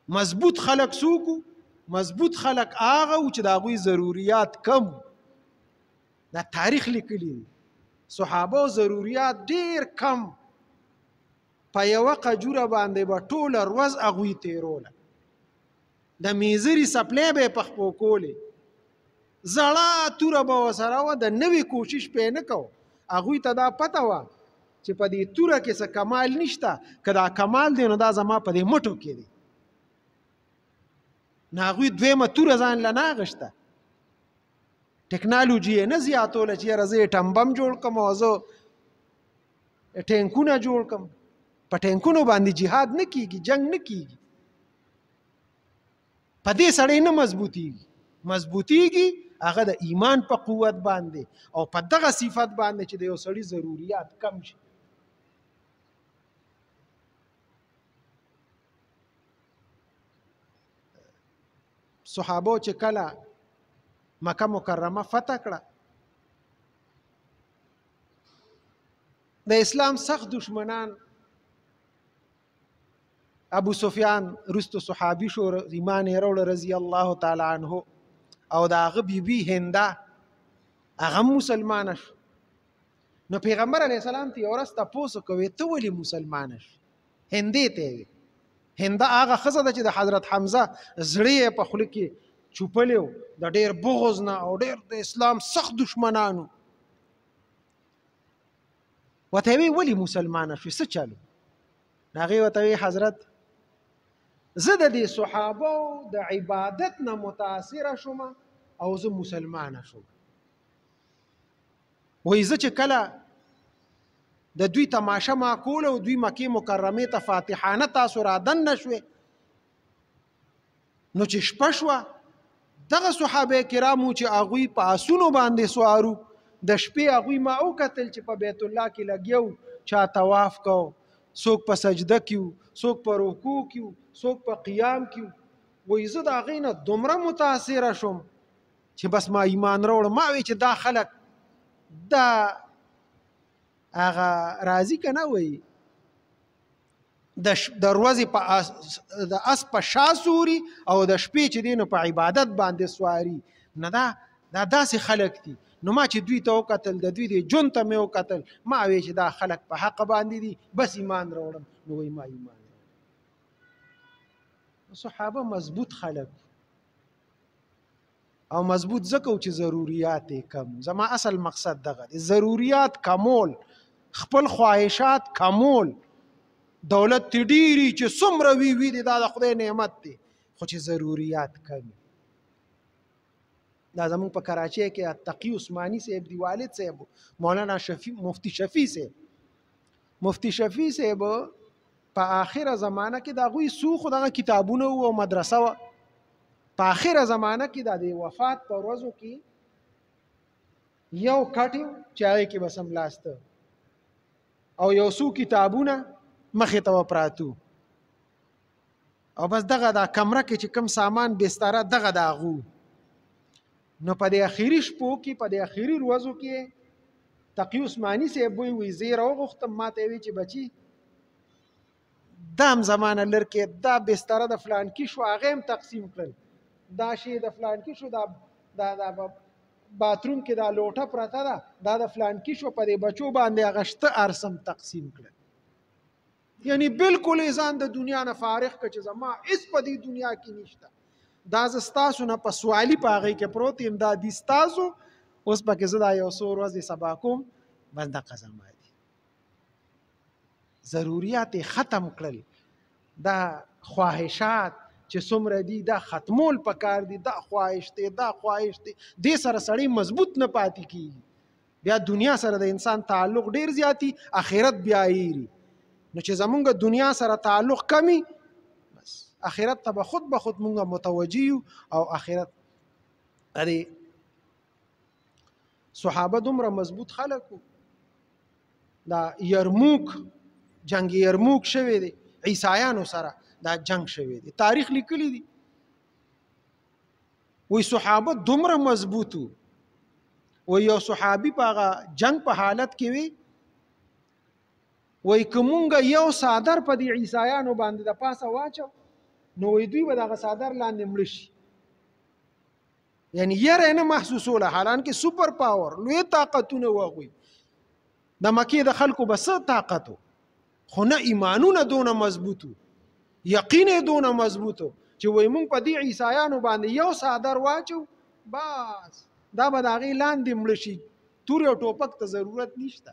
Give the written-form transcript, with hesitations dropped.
مضبوط خلق څوک؟ مضبوط خلق هغه چې د هغوی ضروریات کم. دا تاریخ لیکلی دی صحابه ضروریات ډیر کم، په یوه قجوره باندې به ټوله ورځ هغوی تیروله، د میزري سپلی به یې په خپو کولې، زړه توره به ورسره وه، د نوې کوشش پې نه کو. هغوی ته دا پته وه چې په دې توره کې څه کمال نشته، که دا کمال دی نو دا زما په دې مټو کې دی. نو هغوی دویمه توره ځان له نه اخیسته، ټکنالوجي یې نه زیاتوله چې یاره زه یې ټمبم جوړ کړم او زه ټینکونه جوړ کړم. په ټینکونو باندې جهاد نه کیږي، جنگ نه کیږي. په دې سړی نه مضبوطیږي، مضبوطیږي هغه د ایمان په قوت باندې او په دغه صفت باندې چې د یو سړي ضروریات کم شي. صحابو چې کله مکه مکرمه فتح کړه، د اسلام سخت دشمنان، ابو سفیان رستو صحابي شو، ایمان یې راوړ رضی الله تعالی عنه، او د هغه بیبي هنده هغه مسلمانه شو. نو پیغمبر علیه السلام ته یو ورځ تپوس کوي ته ولې مسلمانه شو؟ هندې ته وي. هنده هغه ښځه ده چې د حضرت حمزه زړه یې په خوله کې چوپلی و، د ډېر بغض نه او ډېر د اسلام سخت دشمنانو. ورته وی ولې مسلمانه شوې، څه چلو؟ هغې ورته وی حضرت زه د دې صحابو د عبادت نه متاثره شوم او زه مسلمانه شوم. وایي زه چې کله د دوی تماشه ما کوله او دوی مکې مکرمې ته فاتحانه تاسو را دننه شوې، نو چې شپه شوه دغه صحابه کرامو چې هغوی په آسونو باندې سوارو، د شپې هغوی ما وکتل چې په بیت الله کې لګیو، چا طواف کو، څوک په سجده کې وو، څوک په رکوع کې وو، څوک په قیام کې وو. وایي زه د هغې نه دومره متاثره شوم چې بس ما ایمان راوړم. ما وی چې دا خلک دا هغه راځي که نه، وایي د ورځې د اس په شا سوري او د شپې چې دی نو په عبادت باندې سواري. نه دا داسې خلک دي. نو ما چې دوی ته وکتل، د دوی د ژوند ته مې وکتل، ما وی چې دا خلک په حق باندې دي، بس ایمان راوړم. نو وایي ما ایمان راوړم. صحابه مضبوط خلک او مضبوط ځکه چې ضروریات یې کم. زما اصل مقصد دغه دی، ضروریات کمول، خپل خواهشات کمول. دولت تی ډیری چې څومره وی دی دا د خدای نعمت دی، خو چې ضروریات کم. دا زمونږ په کراچۍ کې تقی عثماني صاحب دی والد صاحب، مولانا مفتی شفیع صاحب، مفتی شفیع صاحب په آخره زمانه کې د هغوی څو خو دغه کتابونه او مدرسه وه. په آخره زمانه کې د وفات په ورځو کې یو کټ چې هغې کې به سملاسته او یو څو کتابونه مخې ته پراتو، او بس دغه دا کمره کې چې کم سامان بستره دغه د هغو. نو په دې اخري شپو کې، په دې اخري ورځو کې تقي عثماني صاحب وایي زه یې راوغوښتم، ما ته یې ویل چې بچي دا هم زمانه لر کې دا بستره د فلانکي شو، هغه هم تقسیم کړل، دا شی د فلانکي شو، دا باتروم کې دا لوټه پرته ده دا د فلانکي شو، په دې بچو باندې هغه شته ارسم تقسیم کړل. یعنی بالکل ځان د دنیا نه فارغ کړ چې زما هېڅ په دې دنیا کې نشته، دا زه ستاسو نه په سوالي په هغې کې پروت یم، دا دي ستاسو، اوس پکې زه دا یو څو ورځې سبا کوم، بس دغه زما دي. ضروریات یې ختم کړل. دا خواهشات چې څومره دي دا ختمول پکار دي. دا خواهش دی، دا خواهش دی، دې سره سړی مضبوط نه پاتې کېږي. بیا دنیا سره د انسان تعلق ډېر زیاتي، آخرت بیا هېري. نو چې زمونږ دنیا سره تعلق کمی، بس آخرت ته به خود مونږ متوجه یو. او آخرت ادې صحابه دومره مضبوط خلک وو. دا یرموک جنگ یرموک شوی دی، عیسایانو سره دا جنگ شوی دی، تاریخ لیکلی دی. وی صحابه دومره مضبوط وو. وی یو صحابي په هغه جنگ په حالت کې وی، وی که مونږ یو څادر په دې عیسایانو باندې د پاسه واچو نو وی دوی به دغه څادر لاندې مړه شي. یعنی یره نه محسوسوله، حالانکه سوپر پاور لوی طاقتونه و هغوی. د مکې د خلکو به څه طاقت و، خو نه ایمانونه دونه مضبوطو، یقین یې دونه مضبوطو چې وایي موږ په دې عیسایانو باندې یو څادر واچو بس دا به د هغې لاندې مړه شي، تورې او ټوپک ته ضرورت نشته.